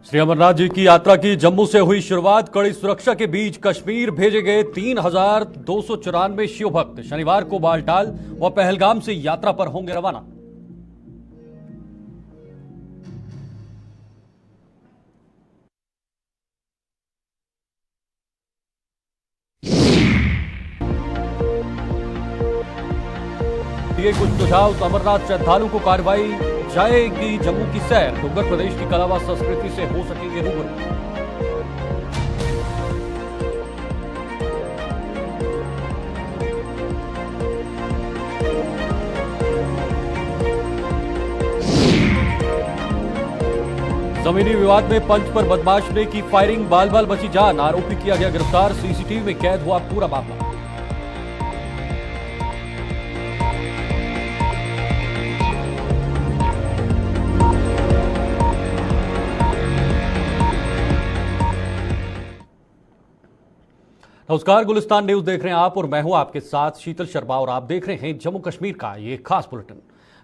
श्री अमरनाथ जी की यात्रा की जम्मू से हुई शुरुआत। कड़ी सुरक्षा के बीच कश्मीर भेजे गए 3,294 शिव भक्त शनिवार को बालटाल व पहलगाम से यात्रा पर होंगे रवाना। दिए कुछ सुझाव तो अमरनाथ श्रद्धालु को कार्रवाई जाएगी जम्मू की सैर। डूंगर प्रदेश की कला व संस्कृति से हो सकेंगे रूबरू। जमीनी विवाद में पंच पर बदमाश ने की फायरिंग, बाल बाल बची जान। आरोपी किया गया गिरफ्तार। सीसीटीवी में कैद हुआ पूरा मामला। नमस्कार, गुलिस्तान न्यूज देख रहे हैं आप और मैं हूं आपके साथ शीतल शर्मा और आप देख रहे हैं जम्मू कश्मीर का ये खास बुलेटिन।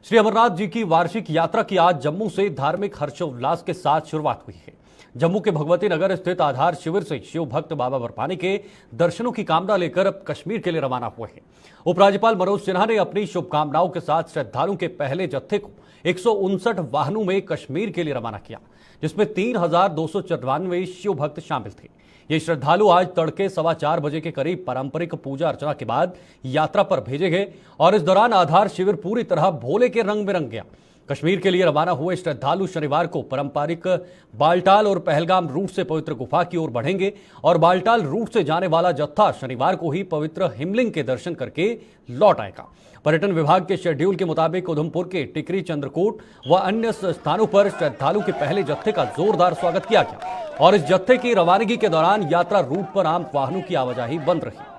श्री अमरनाथ जी की वार्षिक यात्रा की आज जम्मू से धार्मिक हर्षोल्लास के साथ शुरुआत हुई है। जम्मू के भगवती नगर स्थित आधार शिविर से शिव भक्त बाबा बर्फानी के दर्शनों की कामना लेकर अब कश्मीर के लिए रवाना हुए हैं। उपराज्यपाल मनोज सिन्हा ने अपनी शुभकामनाओं के साथ श्रद्धालुओं के पहले जत्थे को 159 वाहनों में कश्मीर के लिए रवाना किया, जिसमें 3,294 शिव भक्त शामिल थे। ये श्रद्धालु आज तड़के 4:15 बजे के करीब पारंपरिक पूजा अर्चना के बाद यात्रा पर भेजे गए और इस दौरान आधार शिविर पूरी तरह भोले के रंग में रंग गया। कश्मीर के लिए रवाना हुए श्रद्धालु शनिवार को पारंपरिक बालटाल और पहलगाम रूट से पवित्र गुफा की ओर बढ़ेंगे और बालटाल रूट से जाने वाला जत्था शनिवार को ही पवित्र हिमलिंग के दर्शन करके लौट आएगा। पर्यटन विभाग के शेड्यूल के मुताबिक उधमपुर के टिकरी, चंद्रकोट व अन्य स्थानों पर श्रद्धालु के पहले जत्थे का जोरदार स्वागत किया गया और इस जत्थे की रवानगी के दौरान यात्रा रूट पर आम वाहनों की आवाजाही बंद रही।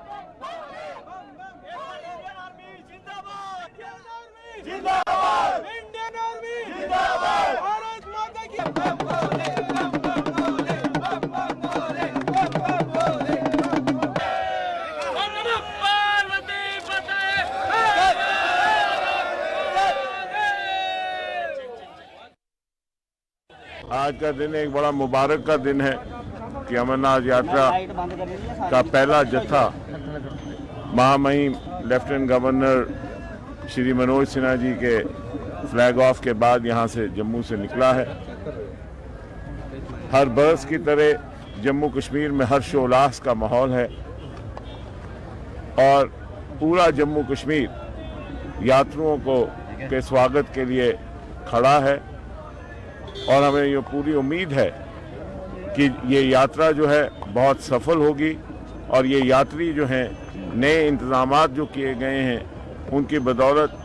आज का दिन एक बड़ा मुबारक का दिन है कि अमरनाथ यात्रा का पहला जत्था महामहिम लेफ्टिनेंट गवर्नर श्री मनोज सिन्हा जी के फ्लैग ऑफ के बाद यहां से जम्मू से निकला है। हर बरस की तरह जम्मू कश्मीर में हर्षोल्लास का माहौल है और पूरा जम्मू कश्मीर यात्रियों के स्वागत के लिए खड़ा है और हमें ये पूरी उम्मीद है कि ये यात्रा जो है बहुत सफल होगी और ये यात्री जो हैं नए इंतजामात जो किए गए हैं उनकी बदौलत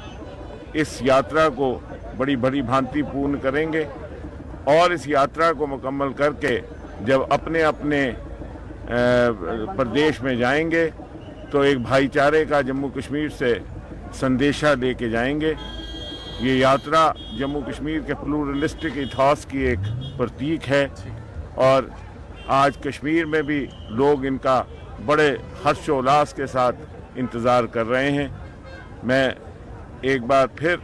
इस यात्रा को बड़ी भली भांति पूर्ण करेंगे और इस यात्रा को मुकम्मल करके जब अपने अपने प्रदेश में जाएंगे तो एक भाईचारे का जम्मू कश्मीर से संदेशा लेके जाएंगे। ये यात्रा जम्मू कश्मीर के प्लूरलिस्टिक इतिहास की एक प्रतीक है और आज कश्मीर में भी लोग इनका बड़े हर्षोल्लास के साथ इंतज़ार कर रहे हैं। मैं एक बार फिर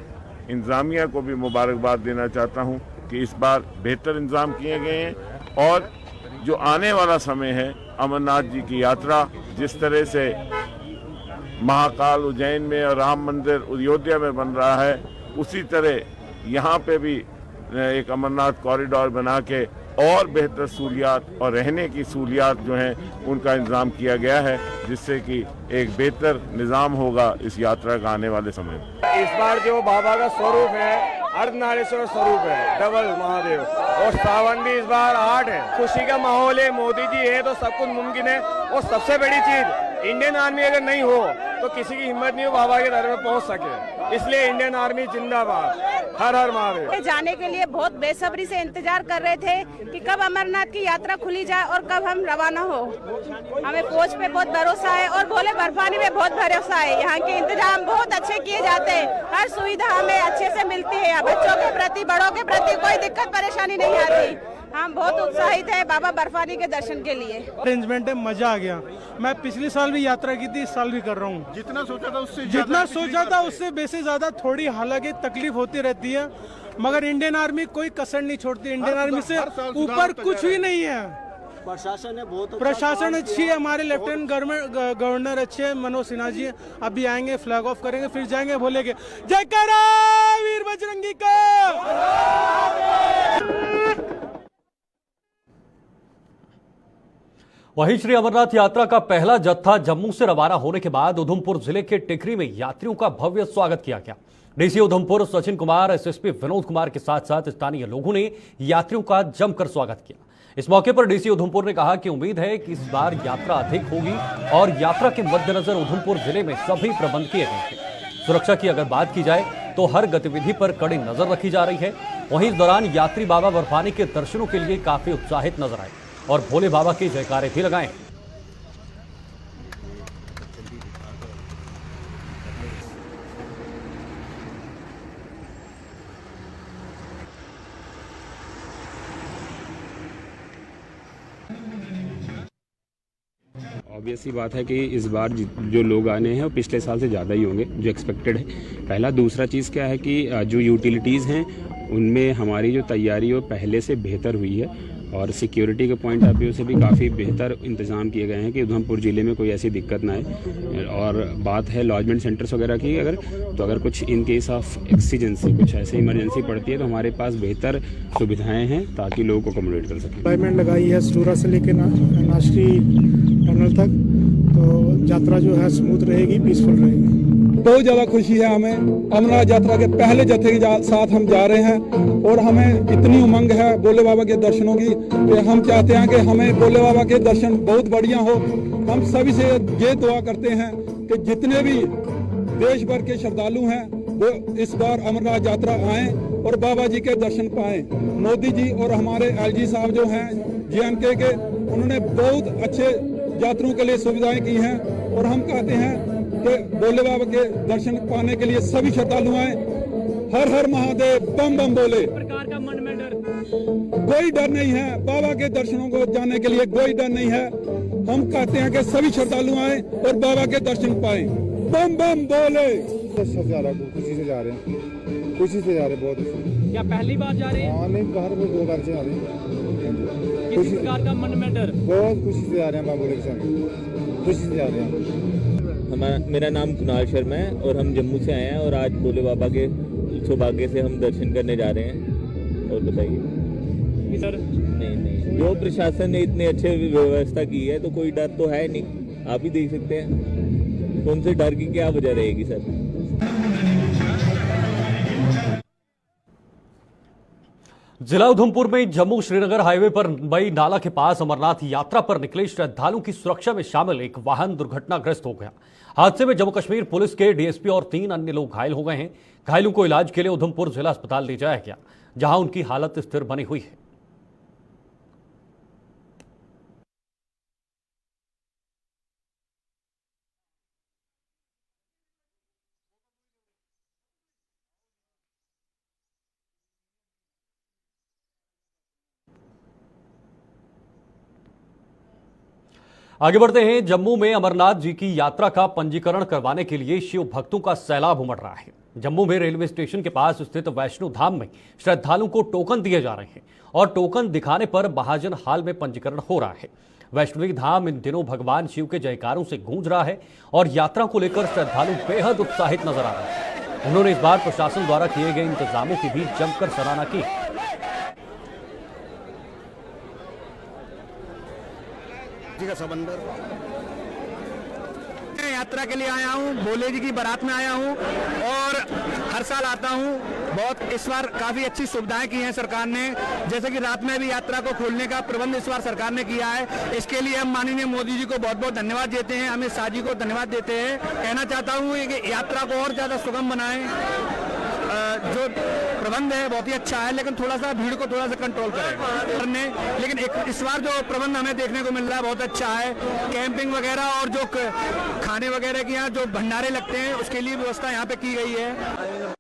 इंतज़ामिया को भी मुबारकबाद देना चाहता हूं कि इस बार बेहतर इंतज़ाम किए गए हैं और जो आने वाला समय है अमरनाथ जी की यात्रा जिस तरह से महाकाल उज्जैन में और राम मंदिर अयोध्या में बन रहा है उसी तरह यहाँ पे भी एक अमरनाथ कॉरिडोर बना के और बेहतर सहूलियात और रहने की सहूलियात जो हैं उनका इंतज़ाम किया गया है जिससे कि एक बेहतर निज़ाम होगा इस यात्रा का आने वाले समय में। इस बार जो बाबा का स्वरूप है अर्धनारीश्वर स्वरूप है, डबल महादेव, और सावन भी इस बार 8 है। खुशी का माहौल है, मोदी जी है तो सब कुछ मुमकिन है। और सबसे बड़ी चीज इंडियन आर्मी अगर नहीं हो तो किसी की हिम्मत नहीं हो बाबा के दर में पहुंच सके, इसलिए इंडियन आर्मी जिंदाबाद, हर हर महादेव। जाने के लिए बहुत बेसब्री से इंतजार कर रहे थे कि कब अमरनाथ की यात्रा खुली जाए और कब हम रवाना हो। हमें फौज पे बहुत भरोसा है और भोले बर्फानी में बहुत भरोसा है। यहाँ के इंतजाम बहुत अच्छे किए जाते हैं, हर सुविधा हमें अच्छे से मिलती है। बच्चों के प्रति, बड़ों के प्रति कोई दिक्कत परेशानी नहीं आती। हम बहुत उत्साहित है बाबा बर्फानी के दर्शन के लिए। अरेंजमेंट है, मजा आ गया। मैं पिछले साल भी यात्रा की थी, इस साल भी कर रहा हूँ। जितना सोचा था उससे बेसे ज्यादा थोड़ी हालांकि तकलीफ होती रहती है, मगर इंडियन आर्मी कोई कसर नहीं छोड़ती। इंडियन आर्मी से ऊपर कुछ भी नहीं है। प्रशासन अच्छी है, हमारे लेफ्टिनेंट गवर्नर अच्छे हैं, मनोज सिन्हा जी अभी आएंगे, फ्लैग ऑफ करेंगे, फिर जाएंगे, बोलेंगे जयकारा वीर बजरंगी का। वहीं श्री अमरनाथ यात्रा का पहला जत्था जम्मू से रवाना होने के बाद उधमपुर जिले के टिकरी में यात्रियों का भव्य स्वागत किया गया। डीसी उधमपुर सचिन कुमार, एसएसपी विनोद कुमार के साथ साथ स्थानीय लोगों ने यात्रियों का जमकर स्वागत किया। इस मौके पर डीसी उधमपुर ने कहा कि उम्मीद है कि इस बार यात्रा अधिक होगी और यात्रा के मद्देनजर उधमपुर जिले में सभी प्रबंध किए गए हैं। सुरक्षा की अगर बात की जाए तो हर गतिविधि पर कड़ी नजर रखी जा रही है। वहीं इस दौरान यात्री बाबा बर्फानी के दर्शनों के लिए काफी उत्साहित नजर आए और भोले बाबा के जयकारे भी लगाए। ऑब्वियस ही बात है कि इस बार जो लोग आने हैं वो पिछले साल से ज़्यादा ही होंगे, जो एक्सपेक्टेड है। पहला। दूसरा चीज़ क्या है कि जो यूटिलिटीज़ हैं उनमें हमारी जो तैयारी वो पहले से बेहतर हुई है और सिक्योरिटी के पॉइंट ऑफ व्यू से भी काफ़ी बेहतर इंतजाम किए गए हैं कि उधमपुर ज़िले में कोई ऐसी दिक्कत ना आए। और बात है लॉजमेंट सेंटर्स वगैरह की, अगर कुछ इन केस ऑफ एक्सीजेंसी, कुछ ऐसे इमरजेंसी पड़ती है तो हमारे पास बेहतर सुविधाएं हैं ताकि लोगों को अकोमोडेट कर सकें। अलाइनमेंट लगाई है स्टूरा से लेकर नाश्री टनल तक, तो यात्रा जो है स्मूथ रहेगी, पीसफुल रहेगी। बहुत ज़्यादा खुशी है हमें। अमरनाथ यात्रा के पहले जत्थे के साथ हम जा रहे हैं और हमें इतनी उमंग है भोले बाबा के दर्शनों की कि हम चाहते हैं कि हमें भोले बाबा के दर्शन बहुत बढ़िया हो। हम सभी से ये दुआ करते हैं कि जितने भी देश भर के श्रद्धालु हैं वो इस बार अमरनाथ यात्रा आएँ और बाबा जी के दर्शन पाएँ। मोदी जी और हमारे एलजी साहब जो हैं JNK के, उन्होंने बहुत अच्छे यात्रियों के लिए सुविधाएं की हैं और हम कहते हैं कि भोले बाबा के दर्शन पाने के लिए सभी श्रद्धालु आए। हर हर महादेव, बम बम बोले। सरकार का मन में डर कोई डर नहीं है, बाबा के दर्शनों को जाने के लिए कोई डर नहीं है। हम कहते हैं कि सभी श्रद्धालु आए और बाबा के दर्शन पाए। बम बम बोले। खुशी से जा रहे हैं, खुशी से जा रहे हैं, बहुत अच्छी। क्या पहली बार जा रहे हैं? हाँ, नहीं, बाहर में 2 बार से आ रहे हैं। किस प्रकार का मन में डर? बहुत खुशी से जा रहे हैं, बाबा के साथ खुशी से जा रहे हैं। मेरा नाम कुणाल शर्मा है और हम जम्मू से आए हैं और आज भोले बाबा के सौभाग्य से हम दर्शन करने जा रहे हैं। और बताइए सर? नहीं, जो प्रशासन ने इतने अच्छे व्यवस्था की है तो कोई डर तो है नहीं। आप ही देख सकते हैं, कौन से डर की क्या वजह रहेगी सर। जिला उधमपुर में जम्मू श्रीनगर हाईवे पर बई नाला के पास अमरनाथ यात्रा पर निकले श्रद्धालुओं की सुरक्षा में शामिल एक वाहन दुर्घटनाग्रस्त हो गया। हादसे में जम्मू कश्मीर पुलिस के डीएसपी और 3 अन्य लोग घायल हो गए हैं। घायलों को इलाज के लिए उधमपुर जिला अस्पताल ले जाया गया, जहां उनकी हालत स्थिर बनी हुई है। आगे बढ़ते हैं। जम्मू में अमरनाथ जी की यात्रा का पंजीकरण करवाने के लिए शिव भक्तों का सैलाब उमड़ रहा है। जम्मू में रेलवे स्टेशन के पास स्थित वैष्णो धाम में श्रद्धालुओं को टोकन दिए जा रहे हैं और टोकन दिखाने पर महाजन हाल में पंजीकरण हो रहा है। वैष्णवी धाम इन दिनों भगवान शिव के जयकारों से गूंज रहा है और यात्रा को लेकर श्रद्धालु बेहद उत्साहित नजर आ रहे हैं। उन्होंने इस बार प्रशासन द्वारा किए गए इंतजामों की भी जमकर सराहना की। का समंदर यात्रा के लिए आया हूँ, भोले जी की बारात में आया हूँ और हर साल आता हूँ। बहुत इस बार काफी अच्छी सुविधाएं की हैं सरकार ने, जैसे कि रात में भी यात्रा को खोलने का प्रबंध इस बार सरकार ने किया है। इसके लिए हम माननीय मोदी जी को बहुत बहुत धन्यवाद देते हैं, अमित शाह जी को धन्यवाद देते हैं। कहना चाहता हूँ कि यात्रा को और ज्यादा सुगम बनाएं। जो प्रबंध है बहुत ही अच्छा है, लेकिन थोड़ा सा भीड़ को थोड़ा सा कंट्रोल करें। लेकिन इस बार जो प्रबंध हमें देखने को मिल रहा है बहुत अच्छा है। कैंपिंग वगैरह और जो खाने वगैरह के यहाँ जो भंडारे लगते हैं उसके लिए व्यवस्था यहाँ पे की गई है।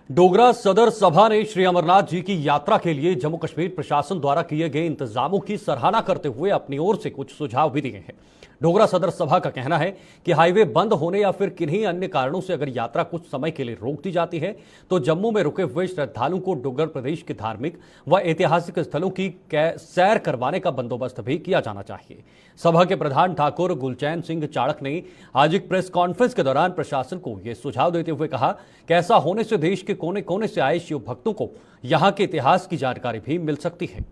डोगरा सदर सभा ने श्री अमरनाथ जी की यात्रा के लिए जम्मू कश्मीर प्रशासन द्वारा किए गए इंतजामों की सराहना करते हुए अपनी ओर से कुछ सुझाव भी दिए हैं। डोगरा सदर सभा का कहना है कि हाईवे बंद होने या फिर किन्हीं अन्य कारणों से अगर यात्रा कुछ समय के लिए रोक दी जाती है तो जम्मू में रुके हुए श्रद्धालुओं को डोगर प्रदेश के धार्मिक व ऐतिहासिक स्थलों की सैर करवाने का बंदोबस्त भी किया जाना चाहिए। सभा के प्रधान ठाकुर गुलचैन सिंह चाड़क ने आज एक प्रेस कॉन्फ्रेंस के दौरान प्रशासन को यह सुझाव देते हुए कहा कि ऐसा होने से देश के कोने कोने से आए शिव भक्तों को यहाँ के इतिहास की जानकारी भी मिल सकती है।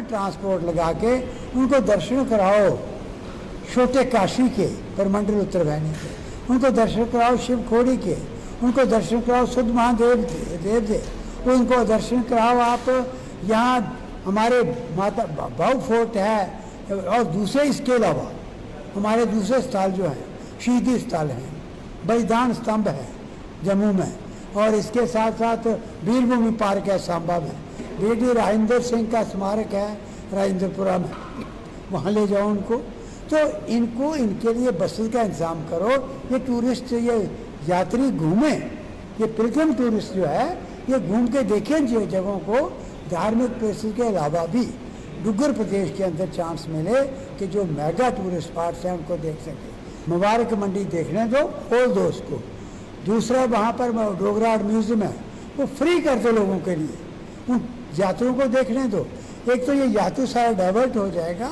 ट्रांसपोर्ट लगा के उनको दर्शन कराओ, छोटे काशी के परमंडल उत्तरवाहिनी के उनको दर्शन कराओ, शिव खोड़ी के उनको दर्शन कराओ, शुद्ध महादेव देव उनको दर्शन कराओ। आप यहाँ हमारे माता बाऊ फोर्ट है और दूसरे इसके अलावा हमारे दूसरे स्थल जो हैं शहीदी स्थल हैं, बलिदान स्तंभ है जम्मू में, और इसके साथ साथ वीरभूमि पार्क है सांबा में, बेटी राजेंद्र सिंह का स्मारक है राजेंद्रपुरा में, वहाँ ले जाओ उनको। तो इनको इनके लिए बसेस का इंतजाम करो। ये टूरिस्ट, ये यात्री घूमें, ये पिलग्रिम टूरिस्ट जो है ये घूम के देखें जो जगहों को, धार्मिक प्लेसेस के अलावा भी डुग्गर प्रदेश के अंदर चांस मिले कि जो मेगा टूरिस्ट स्पॉट्स हैं उनको देख सके। मुबारक मंडी देखने दो, खोल दो उसको। दूसरा वहाँ पर डोगरा म्यूजियम है, वो फ्री कर दो लोगों के लिए, उन यात्रियों को देखने दो। एक तो ये यात्री सारा डाइवर्ट हो जाएगा,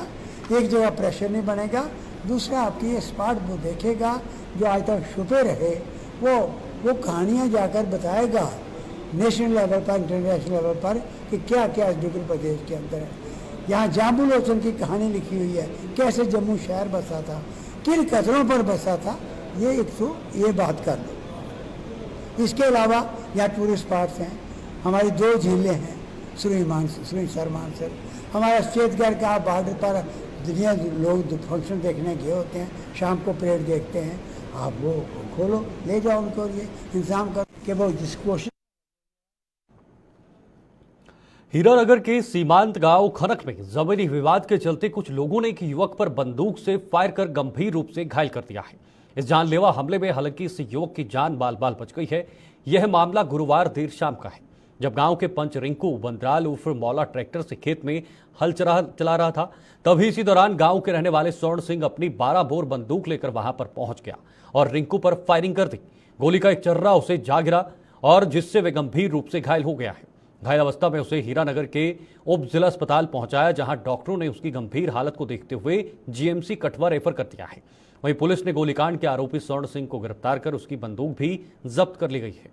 एक जगह प्रेशर नहीं बनेगा, दूसरा आपकी ये स्पॉट वो देखेगा जो आज तक छुपे रहे, वो कहानियाँ जाकर बताएगा नेशनल लेवल पर, इंटरनेशनल लेवल पर कि क्या क्या डुग्गर प्रदेश के अंदर है। यहाँ जाम्बू लोचन की कहानी लिखी हुई है, कैसे जम्मू शहर बसा था, किन कदरों पर बसा था, ये एक तो ये बात कर लो। इसके अलावा यहाँ टूरिस्ट स्पॉट्स हैं, हमारी 2 झीलें हैं, सुरही सरमानसर, हमारा श्वेतगढ़ का बॉर्डर पर दुनिया लोग फंक्शन देखने गए होते हैं, शाम को परेड देखते हैं, आप वो खोलो, ले जाओ उनको, ये इंतजाम कर कि वो जिस कोशिश। हीरानगर के सीमांत गांव खनक में जमीनी विवाद के चलते कुछ लोगों ने एक युवक पर बंदूक से फायर कर गंभीर रूप से घायल कर दिया है। इस जानलेवा हमले में हालांकि इस युवक की जान बाल बाल बच गई है। यह मामला गुरुवार देर शाम का है, जब गांव के पंच रिंकू बंदराल उर्फ मौला ट्रैक्टर से खेत में हल चला रहा था। तभी इसी दौरान गांव के रहने वाले स्वर्ण सिंह अपनी 12 बोर बंदूक लेकर वहां पर पहुंच गया और रिंकू पर फायरिंग कर दी। गोली का एक चर्रा उसे जा गिरा और जिससे वे गंभीर रूप से घायल हो गया है। घायल अवस्था में उसे हीरानगर के उप जिला अस्पताल पहुंचाया, जहां डॉक्टरों ने उसकी गंभीर हालत को देखते हुए जीएमसी कठुआ रेफर कर दिया है। वहीं पुलिस ने गोलीकांड के आरोपी स्वर्ण सिंह को गिरफ्तार कर उसकी बंदूक भी जब्त कर ली गई है।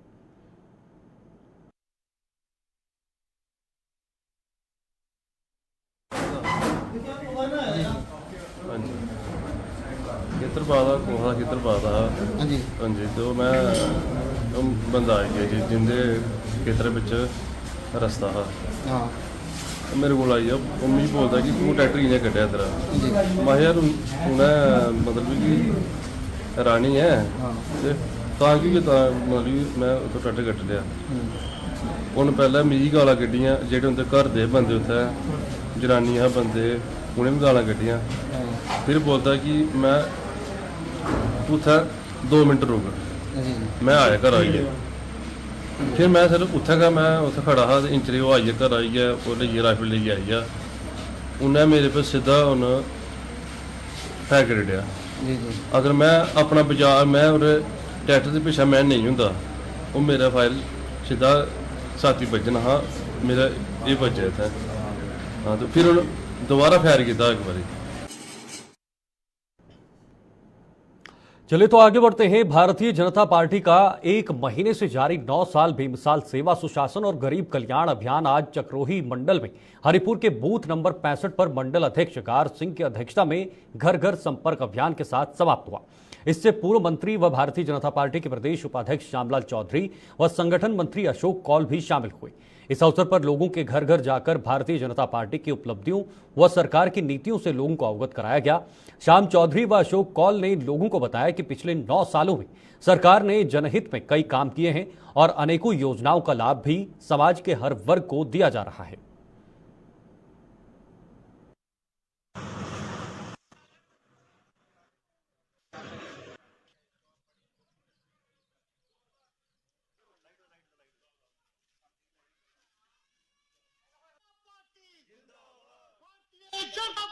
खेतर पादा कोहा खेतर पादा हाँ जी तो मैं बंदा आ गया जी जिंदे खेतर विच रस्ता हा मेरे को आई मम्मी बोलता कि तू ट्रैक्टर इ'यां कड्ढिया तेरा मैं यार उन्हें मतलब कि रानी है ते तां कि मतलब मैं उत्थों ट्रैक्टर कट्ट लिया। उन्हें पहले मिगी गालां कड्ढियां, जेह्ड़े उं'दे घर दे बंदे उत्थै जनानियां बंदे उ'नें भी गालां कड्ढियां। फिर बोलता कि मैं उत्थै 2 मिनट रुक, मैं आया घर आइए। फिर मैं सिर्फ उत्थै गै मैं उत्थै खड़ा हा, इंचरी ओह् आइया घर आइया, ओह् लेइयै राइफल लेइयै आई गया। उन्नै मेरे पर सिद्धा उन फैर कड्ढेआ। अगर मैं अपना बचाव, मैं ओह्दे ट्रैक्टर दे पिच्छे मैं नहीं होंदा, ओह् मेरा फायर सिद्धा छाती बज्जना हा, मेरा एह् बज्जेआ इत्थै। हाँ तो फिर उन्न दोबारा फायर कीता एक बारी। चलिए तो आगे बढ़ते हैं। भारतीय जनता पार्टी का 1 महीने से जारी 9 साल बेमिसाल सेवा, सुशासन और गरीब कल्याण अभियान आज चक्रोही मंडल में हरिपुर के बूथ नंबर 65 पर मंडल अध्यक्ष गार सिंह की अध्यक्षता में घर घर संपर्क अभियान के साथ समाप्त हुआ। इससे पूर्व मंत्री व भारतीय जनता पार्टी के प्रदेश उपाध्यक्ष श्यामलाल चौधरी व संगठन मंत्री अशोक कौल भी शामिल हुए। इस अवसर पर लोगों के घर घर जाकर भारतीय जनता पार्टी की उपलब्धियों व सरकार की नीतियों से लोगों को अवगत कराया गया। श्याम चौधरी व अशोक कौल ने लोगों को बताया कि पिछले 9 सालों में सरकार ने जनहित में कई काम किए हैं और अनेकों योजनाओं का लाभ भी समाज के हर वर्ग को दिया जा रहा है।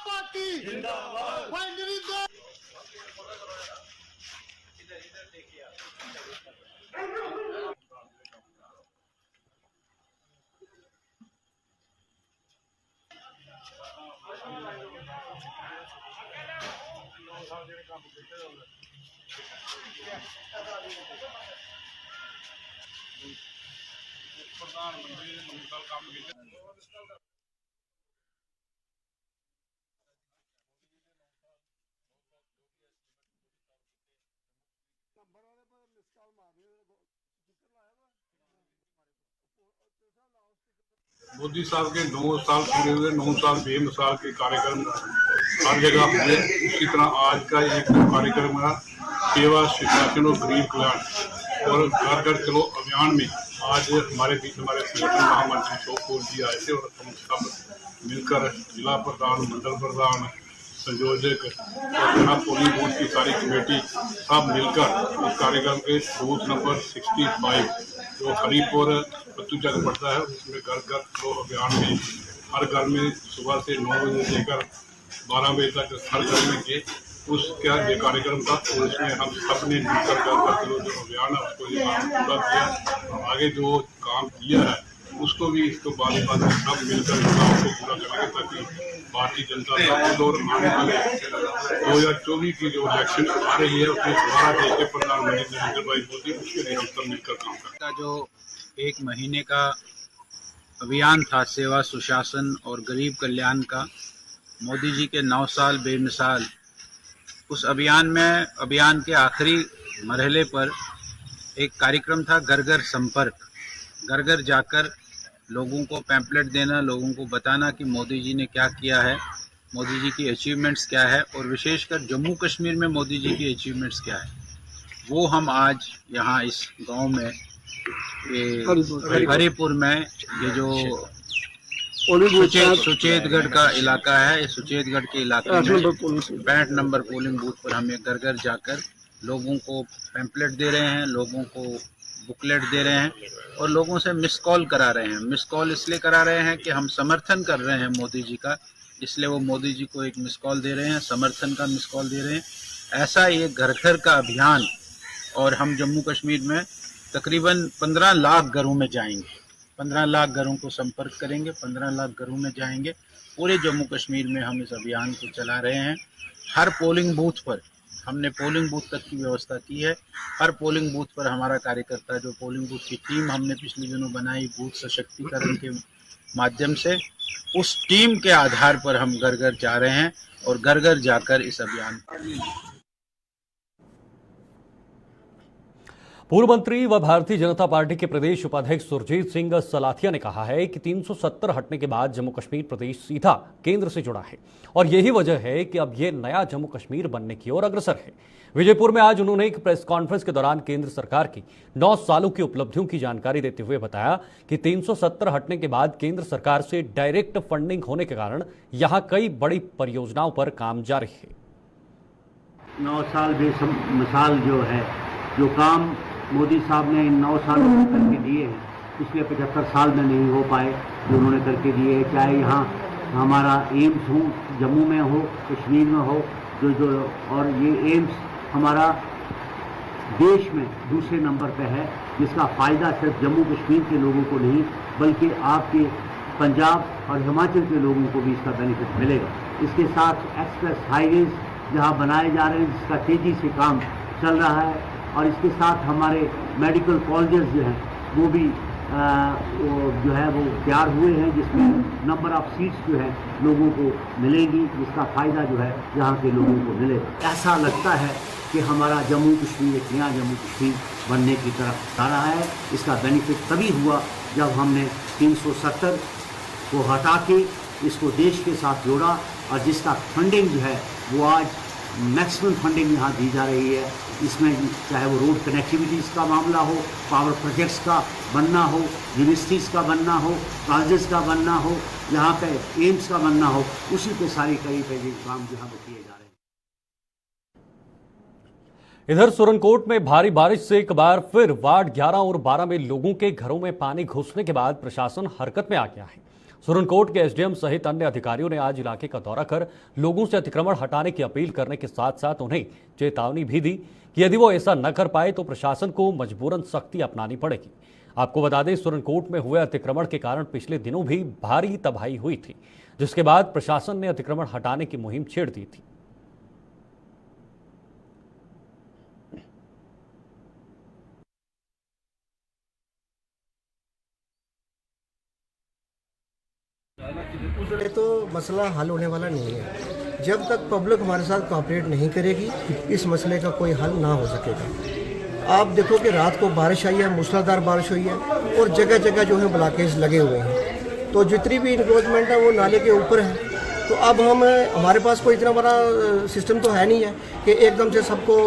पार्टी जिंदाबाद। मोदी साहब के 9 साल पूरे हुए, 9 साल बेमिसाल के कार्यक्रम हर जगह हुए। उसी तरह आज का एक कार्यक्रम है सेवा सुशासन और गरीब कल्याण और घर घर चलो अभियान में आज हमारे बीच हमारे संगठन महामंत्री शोकपुर जी आए थे और हम सब मिलकर जिला प्रधान, मंडल प्रधान, संयोजक और यहाँ पोलिंग बूथ की सारी कमेटी सब मिलकर इस कार्यक्रम के बूथ नंबर 65 जो हरीपुर पत्तूचक पड़ता है उसमें घर घर चलो अभियान में हर घर में सुबह से 9 बजे से लेकर 12 बजे तक हर घर में गए। उसका ये कार्यक्रम था और उसमें हम सब ने मिलकर घर घर चलो जो अभियान है उसको ये काम पूरा किया। आगे जो काम किया है उसको भी इसको बाद सब मिलकर काम को पूरा करेंगे ताकि भारतीय जनता दल और आने वाले 2024 की जो इलेक्शन आ रही है उसमें दोबारा देश के प्रधानमंत्री नरेंद्र भाई मोदी उसके लिए हम सब मिलकर काम करें। जो 1 महीने का अभियान था सेवा सुशासन और गरीब कल्याण का, मोदी जी के 9 साल बेमिसाल, उस अभियान के आखिरी मरहले पर एक कार्यक्रम था घर घर संपर्क। घर घर जाकर लोगों को पैम्पलेट देना, लोगों को बताना कि मोदी जी ने क्या किया है, मोदी जी की अचीवमेंट्स क्या है और विशेषकर जम्मू कश्मीर में मोदी जी की अचीवमेंट्स क्या है, वो हम आज यहाँ इस गांव में हरीपुर में ये जो सुचेतगढ़ का इलाका है, इस सुचेतगढ़ के इलाके में 65 नंबर पोलिंग बूथ पर हम घर घर जाकर लोगों को पैम्पलेट दे रहे हैं, लोगों को बुकलेट दे रहे हैं और लोगों से मिस कॉल करा रहे हैं। मिस कॉल इसलिए करा रहे हैं कि हम समर्थन कर रहे हैं मोदी जी का, इसलिए वो मोदी जी को एक मिस कॉल दे रहे हैं, समर्थन का मिस कॉल दे रहे हैं। ऐसा ये घर घर का अभियान और हम जम्मू कश्मीर में तकरीबन 15 लाख घरों में जाएंगे, 15 लाख घरों को संपर्क करेंगे, 15 लाख घरों में जाएंगे। पूरे जम्मू कश्मीर में हम इस अभियान को चला रहे हैं। हर पोलिंग बूथ पर हमने पोलिंग बूथ तक की व्यवस्था की है। हर पोलिंग बूथ पर हमारा कार्यकर्ता, जो पोलिंग बूथ की टीम हमने पिछले दिनों बनाई बूथ सशक्तिकरण के माध्यम से, उस टीम के आधार पर हम घर घर जा रहे हैं और घर घर जाकर इस अभियान पूर्व मंत्री व भारतीय जनता पार्टी के प्रदेश उपाध्यक्ष सुरजीत सिंह सलाथिया ने कहा है कि 370 हटने के बाद जम्मू कश्मीर प्रदेश सीधा केंद्र से जुड़ा है और यही वजह है कि अब ये नया जम्मू कश्मीर बनने की ओर अग्रसर है। विजयपुर में आज उन्होंने एक प्रेस कॉन्फ्रेंस के दौरान केंद्र सरकार की 9 सालों की उपलब्धियों की जानकारी देते हुए बताया कि 370 हटने के बाद केंद्र सरकार से डायरेक्ट फंडिंग होने के कारण यहाँ कई बड़ी परियोजनाओं पर काम जारी है। 9 साल बेमिसाल जो है, जो काम मोदी साहब ने इन 9 सालों में करके दिए हैं, पिछले 75 साल में नहीं हो पाए जो उन्होंने करके दिए हैं। चाहे यहाँ हमारा एम्स हो, जम्मू में हो, कश्मीर में हो, जो और ये एम्स हमारा देश में दूसरे नंबर पे है, जिसका फ़ायदा सिर्फ जम्मू कश्मीर के लोगों को नहीं बल्कि आपके पंजाब और हिमाचल के लोगों को भी इसका बेनिफिट मिलेगा। इसके साथ एक्सप्रेस हाईवेज जहाँ बनाए जा रहे हैं, जिसका तेज़ी से काम चल रहा है, और इसके साथ हमारे मेडिकल कॉलेजेस जो हैं वो भी जो है वो तैयार हुए हैं, जिसमें नंबर ऑफ सीट्स जो है लोगों को मिलेगी, जिसका फ़ायदा जो है यहाँ के लोगों को मिलेगा। ऐसा लगता है कि हमारा जम्मू कश्मीर एक नया जम्मू कश्मीर बनने की तरफ जा रहा है। इसका बेनिफिट तभी हुआ जब हमने 370 को हटा के इसको देश के साथ जोड़ा और जिसका फंडिंग जो है वो आज मैक्सिमम फंडिंग यहाँ दी जा रही है। इसमें चाहे वो रोड कनेक्टिविटीज़ का मामला हो, पावर प्रोजेक्ट्स का बनना हो, यूनिवर्सिटीज़ का बनना हो, कॉलेजेस का बनना हो, यहाँ पे एम्स का बनना हो, उसी पे सारी कई काम जो है वो किए जा रहे हैं। इधर सुरनकोट में भारी बारिश से एक बार फिर वार्ड 11 और 12 में लोगों के घरों में पानी घुसने के बाद प्रशासन हरकत में आ गया है। सुरनकोट के एसडीएम सहित अन्य अधिकारियों ने आज इलाके का दौरा कर लोगों से अतिक्रमण हटाने की अपील करने के साथ साथ उन्हें चेतावनी भी दी कि यदि वो ऐसा न कर पाए तो प्रशासन को मजबूरन सख्ती अपनानी पड़ेगी। आपको बता दें, सुरनकोट में हुए अतिक्रमण के कारण पिछले दिनों भी भारी तबाही हुई थी, जिसके बाद प्रशासन ने अतिक्रमण हटाने की मुहिम छेड़ दी थी। तो मसला हल होने वाला नहीं है। जब तक पब्लिक हमारे साथ कोऑपरेट नहीं करेगी, इस मसले का कोई हल ना हो सकेगा। आप देखो कि रात को बारिश आई है, मूसलाधार बारिश हुई है और जगह जगह जो है ब्लॉकेज लगे हुए हैं। तो जितनी भी इंक्रोचमेंट है वो नाले के ऊपर है। तो अब हमारे पास कोई इतना बड़ा सिस्टम तो है नहीं है कि एकदम से सबको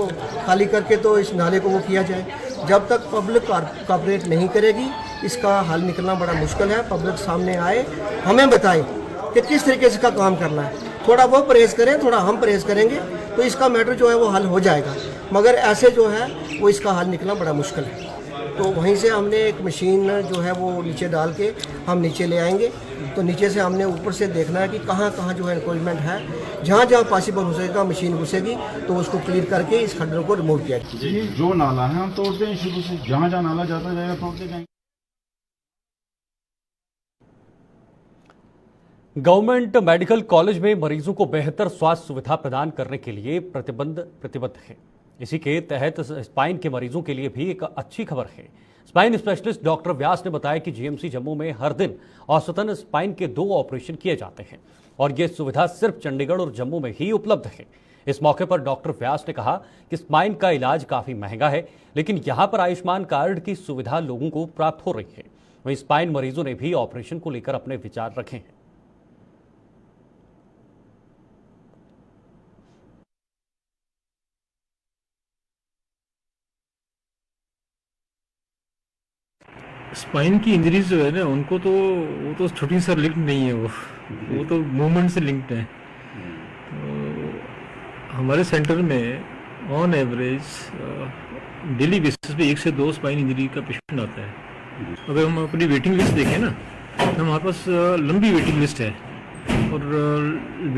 खाली करके तो इस नाले को वो किया जाए। जब तक पब्लिक कोऑपरेट नहीं करेगी, इसका हल निकलना बड़ा मुश्किल है। पब्लिक सामने आए, हमें बताए कि किस तरीके से इसका काम करना है। थोड़ा वो परहेज़ करें, थोड़ा हम परहेज़ करेंगे तो इसका मैटर जो है वो हल हो जाएगा। मगर ऐसे जो है वो इसका हल निकलना बड़ा मुश्किल है। तो वहीं से हमने एक मशीन जो है वो नीचे डाल के हम नीचे ले आएंगे। तो नीचे से हमने ऊपर से देखना है कि कहाँ कहाँ जो है इंक्रोचमेंट है। जहाँ जहाँ पॉसिबल हो सकेगा मशीन घुसेगी तो उसको क्लियर करके इस खड्डों को रिमूव किया जाए। जो नाला है हम तोड़ते हैं शुरू से, जहाँ जहाँ नाला जाता जाएगा तोड़ते जाएंगे। गवर्नमेंट मेडिकल कॉलेज में मरीजों को बेहतर स्वास्थ्य सुविधा प्रदान करने के लिए प्रतिबद्ध है। इसी के तहत स्पाइन के मरीजों के लिए भी एक अच्छी खबर है। स्पाइन स्पेशलिस्ट डॉक्टर व्यास ने बताया कि जीएमसी जम्मू में हर दिन औसतन स्पाइन के 2 ऑपरेशन किए जाते हैं और ये सुविधा सिर्फ चंडीगढ़ और जम्मू में ही उपलब्ध है। इस मौके पर डॉक्टर व्यास ने कहा कि स्पाइन का इलाज काफी महंगा है, लेकिन यहाँ पर आयुष्मान कार्ड की सुविधा लोगों को प्राप्त हो रही है। वहीं स्पाइन मरीजों ने भी ऑपरेशन को लेकर अपने विचार रखे हैं। स्पाइन की इंजरीज जो है ना, उनको तो वो तो छोटी सी लिंक्ड नहीं है, वो तो मूवमेंट से लिंक्ड है। तो हमारे सेंटर में ऑन एवरेज डेली बेसिस पे 1 से 2 स्पाइन इंजरी का पेशेंट आता है। अगर हम अपनी वेटिंग लिस्ट देखें ना, तो हमारे पास लंबी वेटिंग लिस्ट है। और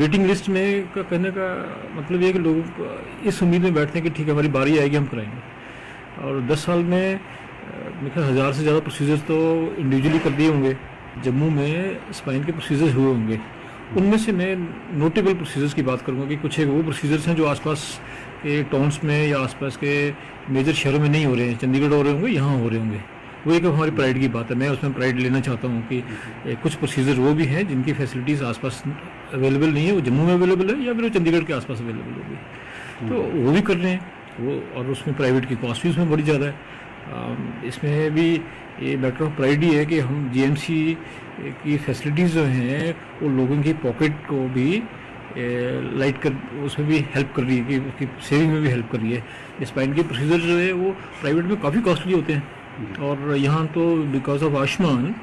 वेटिंग लिस्ट में का कहने का मतलब ये कि लोग इस उम्मीद में बैठते हैं कि ठीक है हमारी बारी आएगी, हम कराएंगे। और 10 साल में मेरे ख्याल 1000 से ज़्यादा प्रोसीजर्स तो इंडिविजुअली कर दिए होंगे। जम्मू में स्पाइन के प्रोसीजर्स हुए होंगे। उनमें से मैं नोटेबल प्रोसीजर्स की बात करूंगा कि कुछ एक वो प्रोसीजर्स हैं जो आसपास के टाउन्स में या आसपास के मेजर शहरों में नहीं हो रहे हैं, चंडीगढ़ हो रहे होंगे, यहाँ हो रहे होंगे। वो एक हमारी प्राइड की बात है। मैं उसमें प्राइड लेना चाहता हूँ कि कुछ प्रोसीजर वो भी हैं जिनकी फैसिलिटीज़ आसपास अवेलेबल नहीं है, वो जम्मू में अवेलेबल है या फिर वो चंडीगढ़ के आसपास अवेलेबल होगी, तो वो भी कर रहे हैं वो। और उसमें प्राइवेट की कॉस्ट भी उसमें बड़ी ज़्यादा है। इसमें भी ये मैटर ऑफ प्राइड ही है कि हम जीएमसी की फैसिलिटीज़ जो हैं वो लोगों की पॉकेट को भी लाइट कर, उसमें भी हेल्प कर रही है कि उसकी सेविंग में भी हेल्प कर रही है। स्पाइन के प्रोसीजर जो है वो प्राइवेट में काफ़ी कॉस्टली होते हैं और यहाँ तो बिकॉज ऑफ आयुष्मान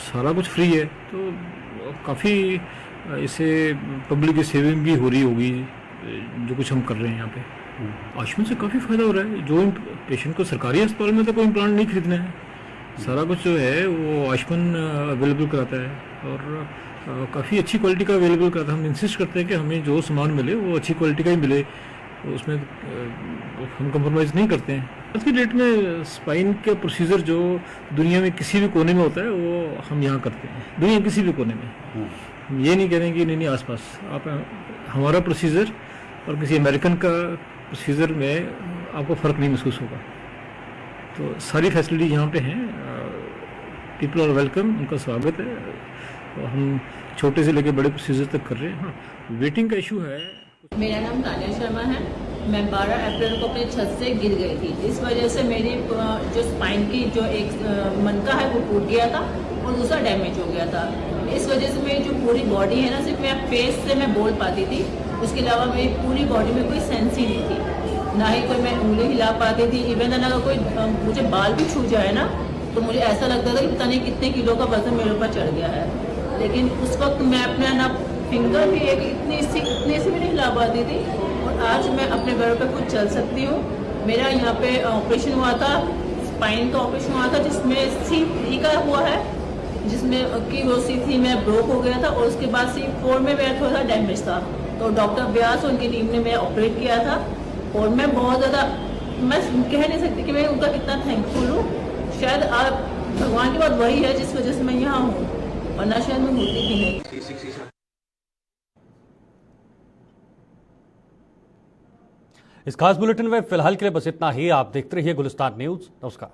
सारा कुछ फ्री है, तो काफ़ी इससे पब्लिक की सेविंग भी हो रही होगी जो कुछ हम कर रहे हैं यहाँ पे। आयुष्मान से काफ़ी फ़ायदा हो रहा है। जो पेशेंट को सरकारी अस्पताल में तो कोई इम्प्लांट नहीं खरीदना है, सारा कुछ जो है वो आयुष्मान अवेलेबल कराता है और काफ़ी अच्छी क्वालिटी का अवेलेबल कराता है। हम इंसिस्ट करते हैं कि हमें जो सामान मिले वो अच्छी क्वालिटी का ही मिले, उसमें हम कंप्रोमाइज़ नहीं करते हैं। आज की डेट में स्पाइन का प्रोसीजर जो दुनिया में किसी भी कोने में होता है वो हम यहाँ करते हैं, दुनिया किसी भी कोने में। हम ये नहीं कह रहे हैं कि नहीं आसपास आप हमारा प्रोसीजर और किसी अमेरिकन का प्रोसीजर में आपको फ़र्क नहीं महसूस होगा। तो सारी फैसिलिटी यहाँ पे हैं, पीपल आर वेलकम, उनका स्वागत है। और हम छोटे से लेकर बड़े प्रोसीजर तक कर रहे हैं। हाँ, वेटिंग का इशू है। मेरा नाम तानिया शर्मा है। मैं 12 अप्रैल को अपनी छत से गिर गई थी। इस वजह से मेरी जो स्पाइन की जो एक मनका है वो टूट गया था और दूसरा डैमेज हो गया था। इस वजह से मेरी जो पूरी बॉडी है ना, सिर्फ मैं फेस से मैं बोल पाती थी, उसके अलावा मेरी पूरी बॉडी में कोई सेंस ही नहीं थी, ना ही कोई मैं उंगली हिला पाती थी। इवन अगर कोई मुझे बाल भी छू जाए ना तो मुझे ऐसा लगता था कि पता नहीं कितने किलो का वजन मेरे ऊपर चढ़ गया है। लेकिन उस वक्त मैं अपना ना फिंगर भी एक इतनी सी भी नहीं हिला पाती थी और आज मैं अपने पैरों पर खुद चल सकती हूँ। मेरा यहाँ पे ऑपरेशन हुआ था, स्पाइन का ऑपरेशन हुआ था जिसमें C3 का हुआ है जिसमें की वो C3 में ब्रोक हो गया था और उसके बाद C4 में मेरा थोड़ा सा डैमेज था। तो डॉक्टर व्यास और उनकी टीम ने मैं ऑपरेट किया था और मैं बहुत ज़्यादा, मैं कह नहीं सकती कि मैं उनका कितना थैंकफुल हूँ। शायद आप भगवान की बात वही है जिस वजह से मैं यहाँ हूँ, वरना शायद मैं होती भी नहीं। इस खास बुलेटिन में फिलहाल के लिए बस इतना ही। आप देखते रहिए गुलिस्तान न्यूज। नमस्कार।